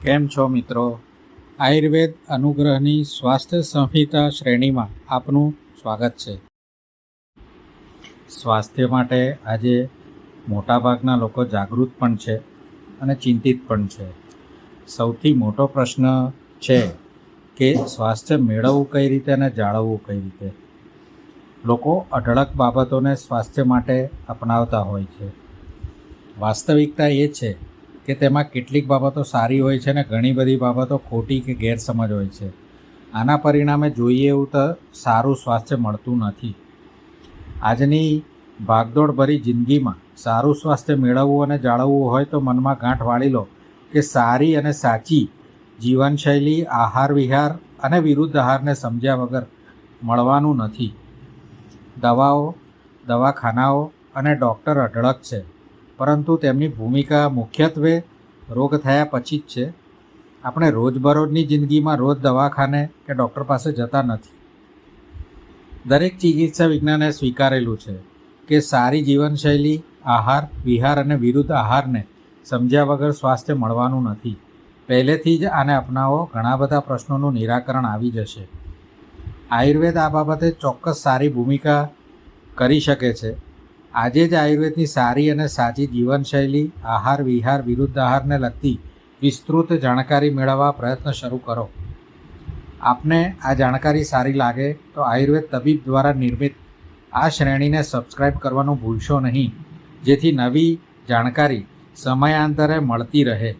કેમ છો મિત્રો? આયુર્વેદ અનુગ્રહની સ્વાસ્થ્ય સંહિતા શ્રેણીમાં આપનું સ્વાગત છે. સ્વાસ્થ્ય માટે આજે મોટાભાગના લોકો જાગૃત પણ છે અને ચિંતિત પણ છે. સૌથી મોટો પ્રશ્ન છે કે સ્વાસ્થ્ય મેળવવું કઈ રીતે અને જાળવવું કઈ રીતે. લોકો અઢળક બાબતોને સ્વાસ્થ્ય માટે અપનાવતા હોય છે. વાસ્તવિકતા એ છે કે તેમાં કેટલીક બાબતો સારી હોય છે અને ઘણી બધી બાબતો ખોટી કે ગેરસમજ હોય છે. આના પરિણામે જોઈએ એવું તો સારું સ્વાસ્થ્ય મળતું નથી. આજની ભાગદોડભરી જિંદગીમાં સારું સ્વાસ્થ્ય મેળવવું અને જાળવવું હોય તો મનમાં ગાંઠ વાળી લો કે સારી અને સાચી જીવનશૈલી, આહાર વિહાર અને વિરુદ્ધ આહારને સમજ્યા વગર મળવાનું નથી. દવાઓ, દવાખાનાઓ અને ડૉક્ટર અઢળક છે, પરંતુ તેમની ભૂમિકા મુખ્યત્વે રોગ થયા પછી જ છે. આપણે રોજબરોજની જિંદગીમાં રોજ દવાખાને કે ડૉક્ટર પાસે જતા નથી. દરેક ચિકિત્સા વિજ્ઞાને સ્વીકારેલું છે કે સારી જીવનશૈલી, આહાર વિહાર અને વિરુદ્ધ આહારને સમજ્યા વગર સ્વાસ્થ્ય મળવાનું નથી. પહેલેથી જ આને અપનાવો, ઘણા બધા પ્રશ્નોનું નિરાકરણ આવી જશે. આયુર્વેદ આ બાબતે ચોક્કસ સારી ભૂમિકા કરી શકે છે. આજે જ આયુર્વેદની સારી અને સાચી જીવનશૈલી, આહાર વિહાર, વિરુદ્ધ આહારને લગતી વિસ્તૃત જાણકારી મેળવવા પ્રયત્ન શરૂ કરો. આપને આ જાણકારી સારી લાગે તો આયુર્વેદ તબીબ દ્વારા નિર્મિત આ શ્રેણીને સબસ્ક્રાઈબ કરવાનું ભૂલશો નહીં, જેથી નવી જાણકારી સમયાંતરે મળતી રહે.